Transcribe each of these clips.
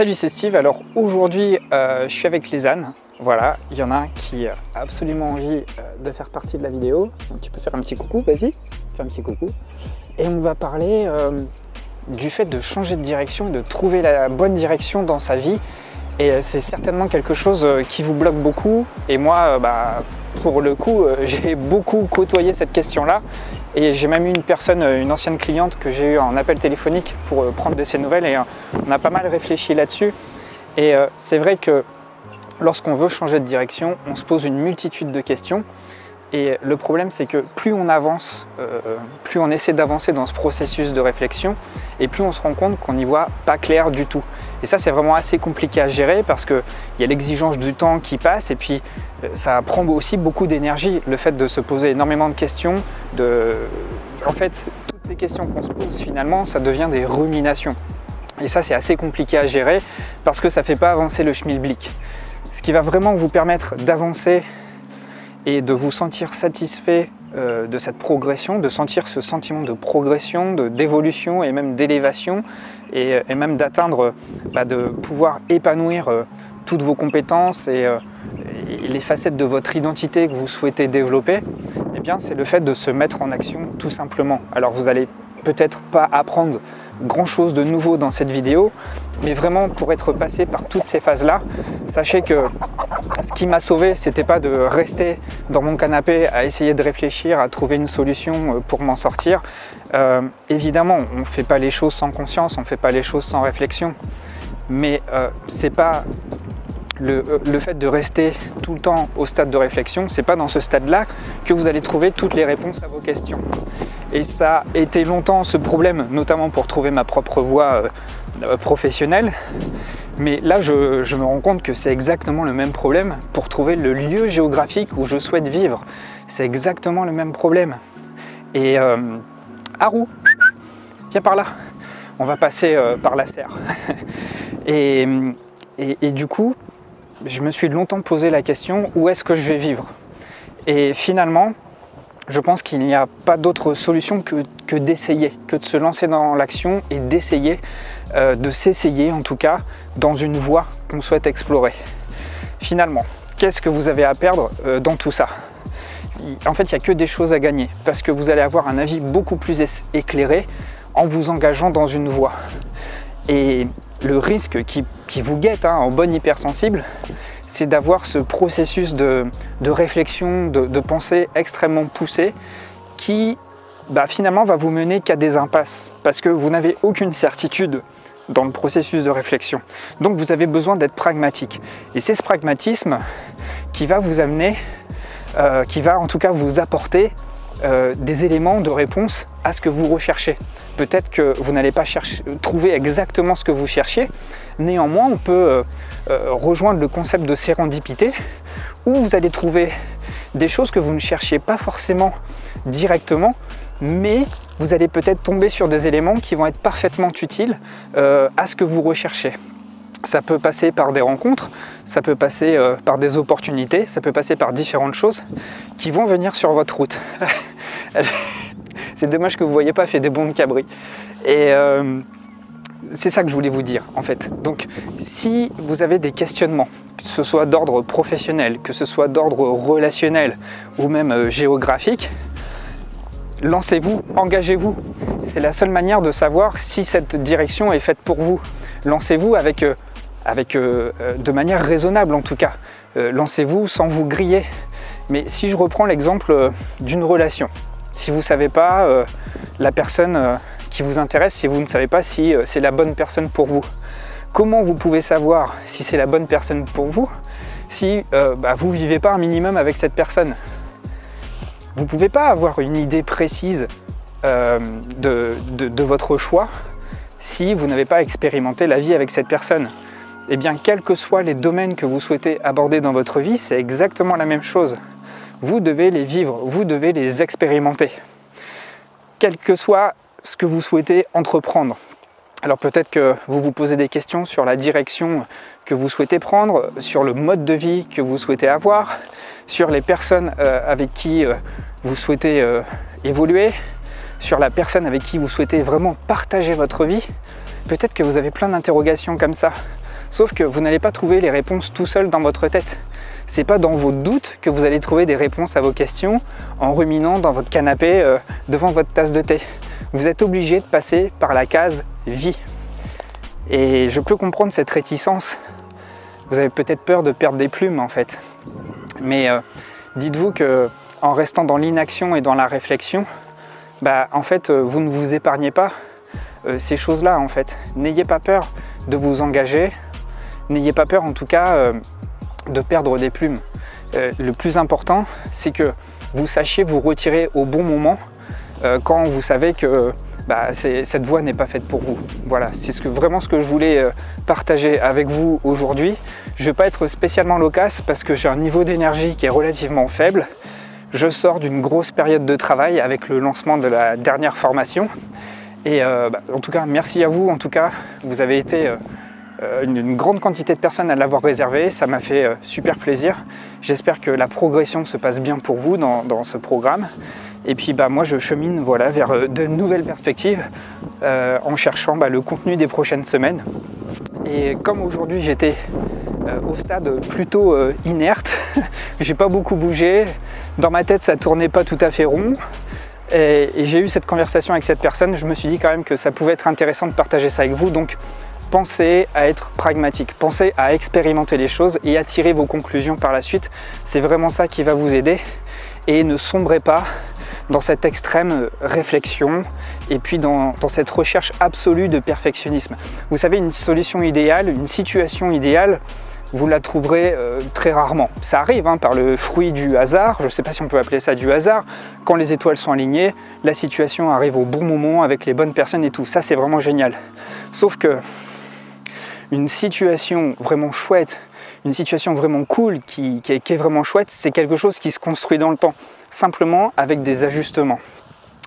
Salut, c'est Steve. Alors aujourd'hui, je suis avec Lézanne. Voilà, il y en a un qui a absolument envie de faire partie de la vidéo. Donc tu peux faire un petit coucou, vas-y, fais un petit coucou. Et on va parler du fait de changer de direction et de trouver la bonne direction dans sa vie. Et c'est certainement quelque chose qui vous bloque beaucoup. Et moi, pour le coup, j'ai beaucoup côtoyé cette question-là. Et j'ai même eu une personne, une ancienne cliente que j'ai eu en appel téléphonique pour prendre de ses nouvelles. Et on a pas mal réfléchi là-dessus. Et c'est vrai que lorsqu'on veut changer de direction, on se pose une multitude de questions. Et le problème, c'est que plus on avance, plus on essaie d'avancer dans ce processus de réflexion, et plus on se rend compte qu'on n'y voit pas clair du tout. Et ça, c'est vraiment assez compliqué à gérer parce qu'il y a l'exigence du temps qui passe, et puis ça prend aussi beaucoup d'énergie, le fait de se poser énormément de questions. En fait, toutes ces questions qu'on se pose, finalement, ça devient des ruminations. Et ça, c'est assez compliqué à gérer parce que ça ne fait pas avancer le schmilblick. Ce qui va vraiment vous permettre d'avancer et de vous sentir satisfait de cette progression, de sentir ce sentiment de progression, d'évolution et même d'élévation, et même d'atteindre, de pouvoir épanouir toutes vos compétences et les facettes de votre identité que vous souhaitez développer, eh bien c'est le fait de se mettre en action tout simplement. Alors vous allez peut-être pas apprendre grand chose de nouveau dans cette vidéo, mais vraiment pour être passé par toutes ces phases-là, sachez que ce qui m'a sauvé, c'était pas de rester dans mon canapé à essayer de réfléchir, à trouver une solution pour m'en sortir. Évidemment, on ne fait pas les choses sans conscience, on ne fait pas les choses sans réflexion, mais c'est pas le fait de rester tout le temps au stade de réflexion, c'est pas dans ce stade-là que vous allez trouver toutes les réponses à vos questions. Et ça a été longtemps ce problème, notamment pour trouver ma propre voie professionnelle. Mais là, je me rends compte que c'est exactement le même problème pour trouver le lieu géographique où je souhaite vivre. C'est exactement le même problème. Et Haru, viens par là. On va passer par la serre. Et du coup, je me suis longtemps posé la question, où est-ce que je vais vivre? Et finalement, je pense qu'il n'y a pas d'autre solution que d'essayer, que de se lancer dans l'action et d'essayer, de s'essayer en tout cas, dans une voie qu'on souhaite explorer. Finalement, qu'est-ce que vous avez à perdre dans tout ça? En fait, il n'y a que des choses à gagner, parce que vous allez avoir un avis beaucoup plus éclairé en vous engageant dans une voie. Et le risque qui vous guette en bonne hypersensible, c'est d'avoir ce processus de réflexion, de pensée extrêmement poussé qui finalement va vous mener qu'à des impasses parce que vous n'avez aucune certitude dans le processus de réflexion. Donc vous avez besoin d'être pragmatique. Et c'est ce pragmatisme qui va vous amener, qui va en tout cas vous apporter des éléments de réponse à ce que vous recherchez. Peut-être que vous n'allez pas trouver exactement ce que vous cherchiez, néanmoins on peut rejoindre le concept de sérendipité où vous allez trouver des choses que vous ne cherchiez pas forcément directement, mais vous allez peut-être tomber sur des éléments qui vont être parfaitement utiles à ce que vous recherchez. Ça peut passer par des rencontres, ça peut passer par des opportunités, ça peut passer par différentes choses qui vont venir sur votre route. C'est dommage que vous ne voyez pas, fait des bonds de cabri. Et c'est ça que je voulais vous dire en fait. Donc si vous avez des questionnements, que ce soit d'ordre professionnel, que ce soit d'ordre relationnel ou même géographique, lancez-vous, engagez-vous. C'est la seule manière de savoir si cette direction est faite pour vous. Lancez-vous de manière raisonnable en tout cas. Lancez-vous sans vous griller. Mais si je reprends l'exemple d'une relation, si vous ne savez pas la personne qui vous intéresse, si vous ne savez pas si c'est la bonne personne pour vous, comment vous pouvez savoir si c'est la bonne personne pour vous si vous ne vivez pas un minimum avec cette personne? Vous ne pouvez pas avoir une idée précise de votre choix si vous n'avez pas expérimenté la vie avec cette personne. Eh bien, quels que soient les domaines que vous souhaitez aborder dans votre vie, c'est exactement la même chose. Vous devez les vivre, vous devez les expérimenter. Quel que soit ce que vous souhaitez entreprendre. Alors peut-être que vous vous posez des questions sur la direction que vous souhaitez prendre, sur le mode de vie que vous souhaitez avoir, sur les personnes avec qui vous souhaitez évoluer, sur la personne avec qui vous souhaitez vraiment partager votre vie. Peut-être que vous avez plein d'interrogations comme ça. Sauf que vous n'allez pas trouver les réponses tout seul dans votre tête. C'est pas dans vos doutes que vous allez trouver des réponses à vos questions en ruminant dans votre canapé devant votre tasse de thé. Vous êtes obligé de passer par la case vie. Et je peux comprendre cette réticence. Vous avez peut-être peur de perdre des plumes en fait. Mais dites-vous que en restant dans l'inaction et dans la réflexion, en fait, vous ne vous épargnez pas ces choses-là en fait. N'ayez pas peur de vous engager. N'ayez pas peur en tout cas de perdre des plumes. Le plus important, c'est que vous sachiez vous retirer au bon moment quand vous savez que cette voie n'est pas faite pour vous. Voilà, c'est vraiment ce que je voulais partager avec vous aujourd'hui. Je ne vais pas être spécialement loquace parce que j'ai un niveau d'énergie qui est relativement faible. Je sors d'une grosse période de travail avec le lancement de la dernière formation. Et en tout cas, merci à vous. En tout cas, vous avez été une grande quantité de personnes à l'avoir réservé. Ça m'a fait super plaisir. J'espère que la progression se passe bien pour vous dans ce programme. Et puis moi je chemine vers de nouvelles perspectives en cherchant le contenu des prochaines semaines. Et comme aujourd'hui j'étais au stade plutôt inerte, j'ai pas beaucoup bougé, dans ma tête ça tournait pas tout à fait rond. Et j'ai eu cette conversation avec cette personne, je me suis dit quand même que ça pouvait être intéressant de partager ça avec vous. Donc pensez à être pragmatique, pensez à expérimenter les choses et à tirer vos conclusions par la suite. C'est vraiment ça qui va vous aider. Et ne sombrez pas dans cette extrême réflexion et puis dans cette recherche absolue de perfectionnisme. Vous savez, une solution idéale, une situation idéale, vous la trouverez très rarement. Ça arrive par le fruit du hasard, je ne sais pas si on peut appeler ça du hasard, quand les étoiles sont alignées, la situation arrive au bon moment avec les bonnes personnes et tout. Ça, c'est vraiment génial. Sauf que une situation vraiment chouette, une situation vraiment cool, qui est vraiment chouette, c'est quelque chose qui se construit dans le temps, simplement avec des ajustements.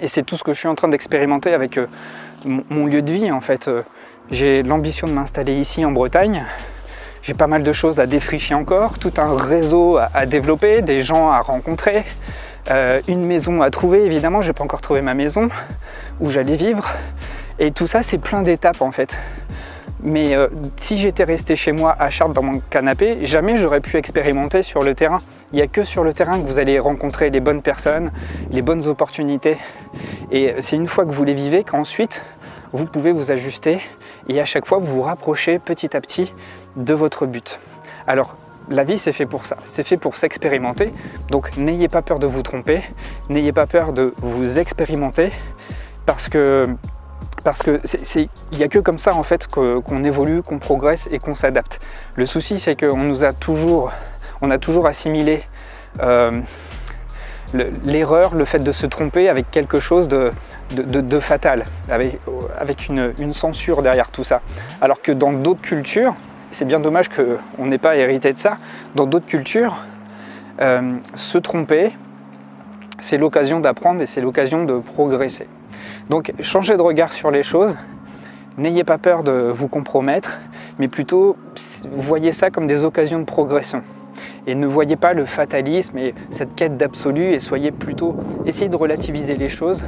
Et c'est tout ce que je suis en train d'expérimenter avec mon lieu de vie en fait. J'ai l'ambition de m'installer ici en Bretagne, j'ai pas mal de choses à défricher encore, tout un réseau à développer, des gens à rencontrer, une maison à trouver, évidemment, j'ai pas encore trouvé ma maison où j'allais vivre, et tout ça c'est plein d'étapes en fait. Mais si j'étais resté chez moi à Chartres dans mon canapé, jamais j'aurais pu expérimenter sur le terrain. Il n'y a que sur le terrain que vous allez rencontrer les bonnes personnes, les bonnes opportunités. Et c'est une fois que vous les vivez qu'ensuite vous pouvez vous ajuster et à chaque fois vous vous rapprochez petit à petit de votre but. Alors la vie c'est fait pour ça, c'est fait pour s'expérimenter. Donc n'ayez pas peur de vous tromper, n'ayez pas peur de vous expérimenter parce que il n'y a que comme ça en fait qu'on évolue, qu'on progresse et qu'on s'adapte. Le souci c'est qu'on a toujours assimilé l'erreur, le fait de se tromper avec quelque chose de fatal, avec une censure derrière tout ça. Alors que dans d'autres cultures, c'est bien dommage qu'on n'ait pas hérité de ça, dans d'autres cultures, se tromper, c'est l'occasion d'apprendre et c'est l'occasion de progresser. Donc changez de regard sur les choses, n'ayez pas peur de vous compromettre, mais plutôt voyez ça comme des occasions de progression. Et ne voyez pas le fatalisme et cette quête d'absolu et essayez de relativiser les choses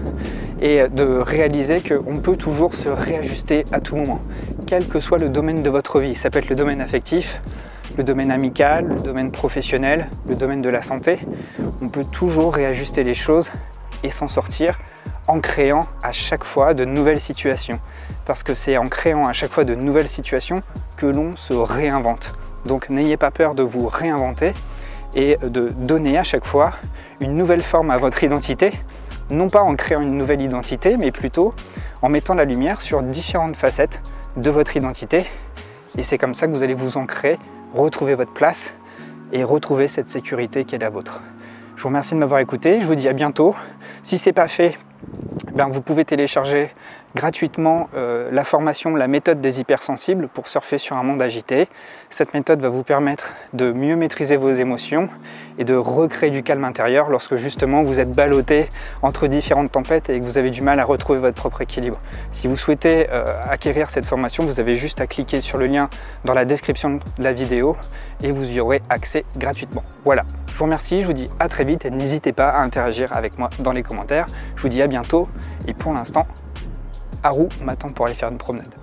et de réaliser qu'on peut toujours se réajuster à tout moment, quel que soit le domaine de votre vie. Ça peut être le domaine affectif, le domaine amical, le domaine professionnel, le domaine de la santé. On peut toujours réajuster les choses et s'en sortir en créant à chaque fois de nouvelles situations. Parce que c'est en créant à chaque fois de nouvelles situations que l'on se réinvente. Donc n'ayez pas peur de vous réinventer et de donner à chaque fois une nouvelle forme à votre identité, non pas en créant une nouvelle identité, mais plutôt en mettant la lumière sur différentes facettes de votre identité. Et c'est comme ça que vous allez vous ancrer, retrouver votre place et retrouver cette sécurité qui est la vôtre. Je vous remercie de m'avoir écouté, je vous dis à bientôt. Si ce n'est pas fait, vous pouvez télécharger gratuitement la formation La méthode des hypersensibles pour surfer sur un monde agité. Cette méthode va vous permettre de mieux maîtriser vos émotions et de recréer du calme intérieur lorsque justement vous êtes ballotté entre différentes tempêtes et que vous avez du mal à retrouver votre propre équilibre. Si vous souhaitez acquérir cette formation, vous avez juste à cliquer sur le lien dans la description de la vidéo et vous y aurez accès gratuitement. Voilà, je vous remercie, je vous dis à très vite et n'hésitez pas à interagir avec moi dans les commentaires. Je vous dis à bientôt et pour l'instant, Haru m'attend pour aller faire une promenade.